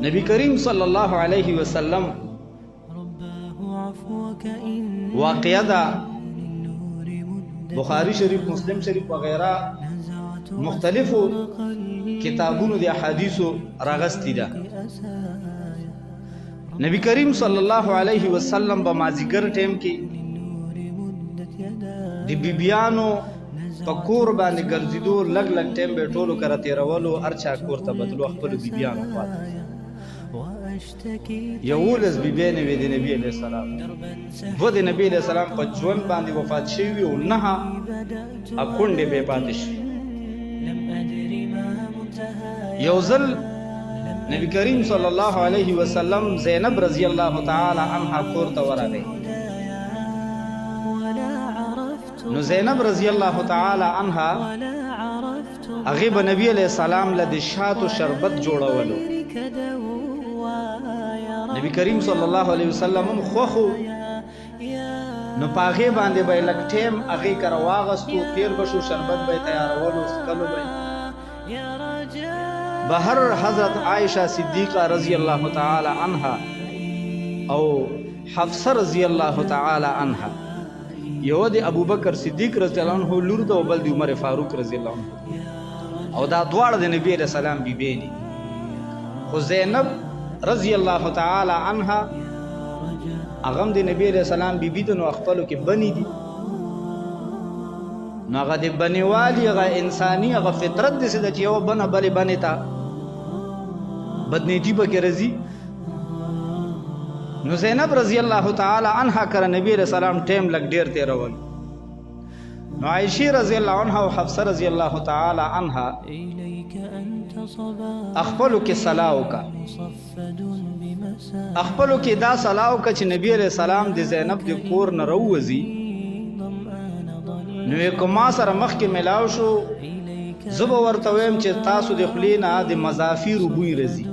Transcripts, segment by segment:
نبی کریم صلی الله علیه وسلم واقعہ دا بخاری شریف مسلم شریف وغیرہ مختلفو کتابونو دی احادیثو راغستی دا نبی کریم صلی الله علیه وسلم با مازیګر ټیم کې دی بیبیانو په کور باندې ګرځیدو لګ لګ ټیم به ټولو کرا تیرولو ارچا کور ته بدلو خپل بیبیانو خواته یولس بیبیانې وې د نبی علیه السلام و د نبی علیه السلام په ژوند باندې وفات شوي او نه اکونډې به پاتې شي یو ځل نبی کریم صلی الله علیه وسلم زینب رضی الله تعالی عنها کور ته ورغی نو زینب رضی الله تعالی عنها هغه به نبی علیہ السلام له د شاتو شربت جوړولو نبی کریم صلی الله علیه وسلم خوخو نو پاغه باندې به لک ټیم هغه کرا واغستو تیر بشو شربت به تیارولو سکلو به بهر حضرت عائشہ صدیقہ رضی اللہ تعالی عنها او حفصہ رضی اللہ تعالی عنها یو دی ابو بکر صدیق رضی اللہ عنہ لور ته بل دی عمر فاروق رضی اللہ عنہ او دا دواړه د نبی علیہ السلام بیبی خو زینب رضی اللہ تعالی عنها اغم د نبی علیہ السلام بیبی د نو خپلو کې بنی دي نو هغه د بنیوالی هغه انسانی هغه فطرت دې چې یو بنه بلې بنې تا بدنیتی پکې رضی نو زینب رضی الله تعالی عنها کر نبی علیہ السلام ټیم لګ ډیر تیرول نو عائشہ رضی الله عنها او حفصہ رضی الله تعالی عنها اخپلو کې صلاو کا اخپلو کې دا صلاو کا چې نبی علیہ السلام د زینب د کور نه روزي نو کوما سره مخ کې ملاو شو زب ورته ویم چې تاسو د خلینا د مزافیر بوی رزي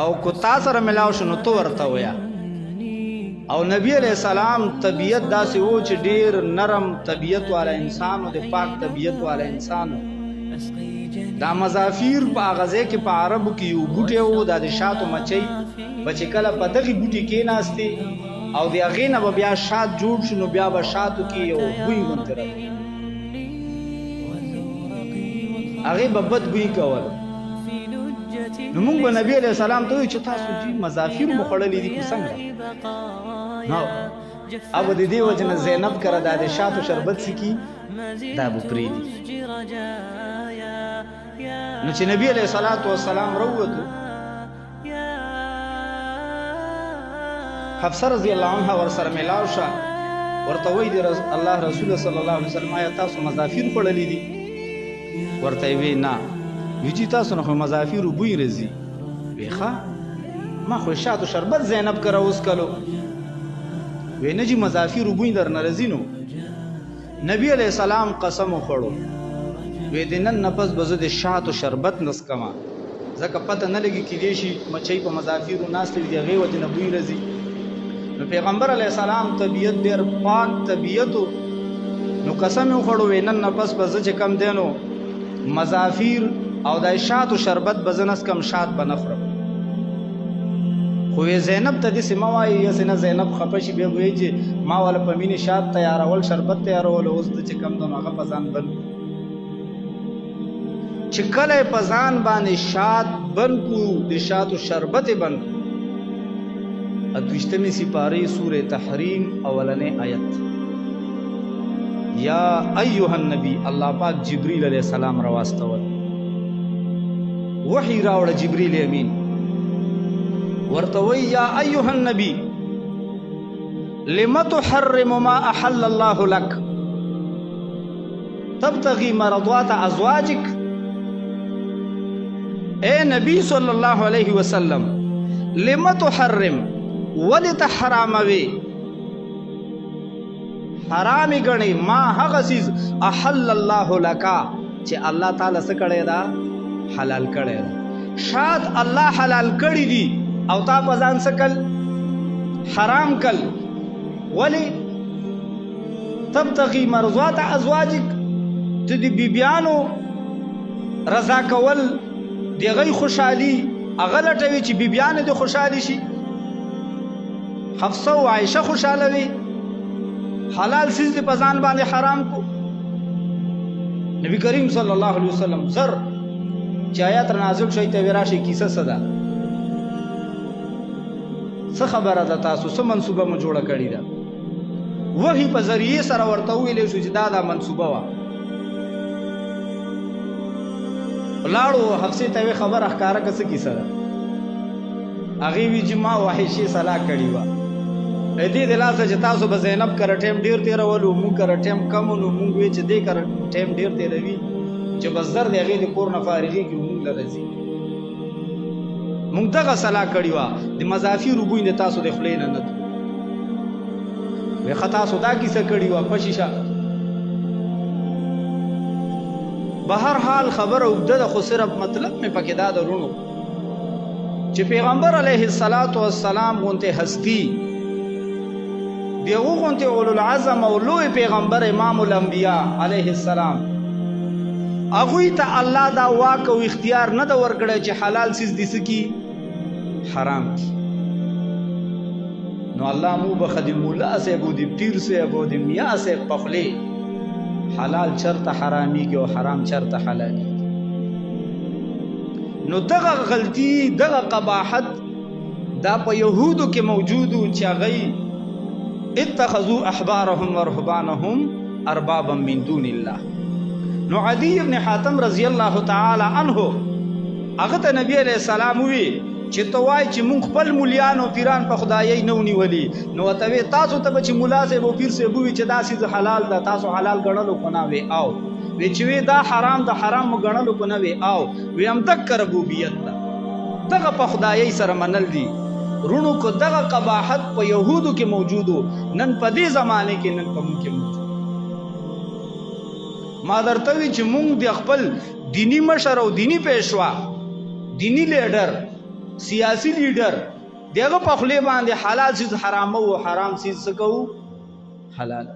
او کو تاسو سره ملاو شو نو تو ورته ویا او نبی علیہ السلام طبیعت داسې و چې ډیر نرم طبیعت والا انسان او د پاک طبیعت والا انسان دا مزافیر په غزه کې په عربو کې یو بوټي وو د شاتو مچي بچ کله په دغه بوټي کې ناشتي او د هغې نه به بیا شات جوړ شو نو بیا به شاتو کې یو بوی غونته راغی هغې به بد بوی کول نو موږ به نبي علیه السلام ته وایو چې تاسو جي مزافیر مو خوړلي دي که څنګه نو او د دې وجه نه زینب کره دا د شاتو شربت سکي دا به پرېږدي نو چې نبي علیه السلام راووتو حفصہ رضی اللہ عنہ ورسره ملاو شه ورته وی دی الله رسول صلی الله علیه وسلم آیا تاسو مزافیر خوړلي دي ورته وی نه وی چې تاسو نه مزافیر بوی رزي ویخه ما خو شاتو شربت زینب کرا اوس کلو وی نه جی مزافیر بوی در نرزي نو نبی علیہ السلام قسم خوړو وی د نن نفس بزو د شاتو شربت نس کما ځکه پته نه لګي کېدی شي مچۍ په مزافیرو ناست وي د هغې وجې نه بوی رزي نو پیغمبر علیہ السلام طبیعت ډیر پاک طبیعتو نو قسم یې وخوړو وی نن نفس به زه چې کم دی نو مزافیر او د شاتو شربت به زه نس کم شات به نه خورم خو وی زینب ته داسې مه وایي یاسې نه زینب خفه شي بیا به وایي چې ما والا په مینې شات تیارول شربت تیارول اوس د چې کم دی نو هغه په ځان بند چې کله په ځان باندې شات بند کو د شاتو شربت بند ادوشتمی سپاری سور تحریم اولنے آیت یا ایوہ النبی اللہ پاک جبریل علیہ السلام رواستول وحی راوڑ جبریل امین ورتوی یا ایوہ النبی لم تحرم ما احل اللہ لک تبتغی مرضات ازواجک اے نبی صلی اللہ علیہ وسلم لم تحرم ولت حراموي حرامي غني ما هغه سیز احل الله لك چې الله تعالی څه کړی دا حلال کړی دا شاد الله حلال کړی دي او تا په ځان څه کل حرام کل ولی تبتغي مرضات ازواجك ته د بیبیانو رضا کول دغه خوشحالي هغه لټوي چې بیبیانې د خوشحالي شي. حفصه او عائشه خوشاله وي، حلال سیز د پزان باندې حرام کو. نبی کریم صلی الله علیه وسلم زر چې آیات نازل شوی ته وراشي کیسه صدا څه خبره ده تاسو څه منسوبه مو جوړه کړی ده؟ وحی په ذریعه سره ورته ویلې شو چې دا منسوبه وا. لاړو حفصه ته خبر اخکاره کس کیسه ده. هغه وی چې ما وحشي صلاح کړی و دې د لاسه چې تاسو به زینب کر ټیم ډیر تیرولو، مونږ کر ټیم کم نو مونږ وی چې دې کر ټیم ډیر تیروي چې بس در دې هغه د کور نه فارغي کې مونږ لرزي. مونږ دغه صلاح کړی و د مضافي ربوی نه تاسو د خلین نه نت وی خطا سودا کیسه کړی و پشیشا. بهر حال خبر او د خو صرف مطلب مې پکې دا درونو چې پیغمبر علیه الصلاۃ والسلام غونته هستی دیغه غونته اولو العزم او لوی پیغمبر امام الانبیاء علیه السلام هغه ته الله دا واک او اختیار نه دا ورکړی چې حلال سیز دي سکی حرام کی. نو الله مو بخدی مولا سے ابو دی پیر سے ابو دی میاں سے پخلی حلال چرته حرامي کی او حرام چرته حلالي. نو دغه غلطی دغه قباحت دا په يهودو کې موجودو چې هغه اتخذوا احبارهم ورهبانهم اربابا من دون الله. نو عدی ابن حاتم رضی الله تعالی عنہ هغه ته نبی علیہ السلام وی چې توای چې مونږ خپل مولیان او پیران په خدایي نه ونیولي. نو ته تاسو ته چې مولا سه او پیر سه بووي چې دا سیز حلال ده تاسو حلال ګڼلو کو نه وي او وی چې وی دا حرام ده حرام ګڼلو کو نه وي او وی هم تک ربوبیت ده دغه په خدایي سره منل دي. رونو کو دغه قباحت په يهودو کې موجودو نن په دې زمانه کې نن په مونږ کې موجود. ما درته وی چې مونږ د خپل دینی مشر او دینی پېښوا دینی لیډر سیاسی لیډر دغه په خلی باندې حلال چیز حرام او حرام چیز څه کوو حلال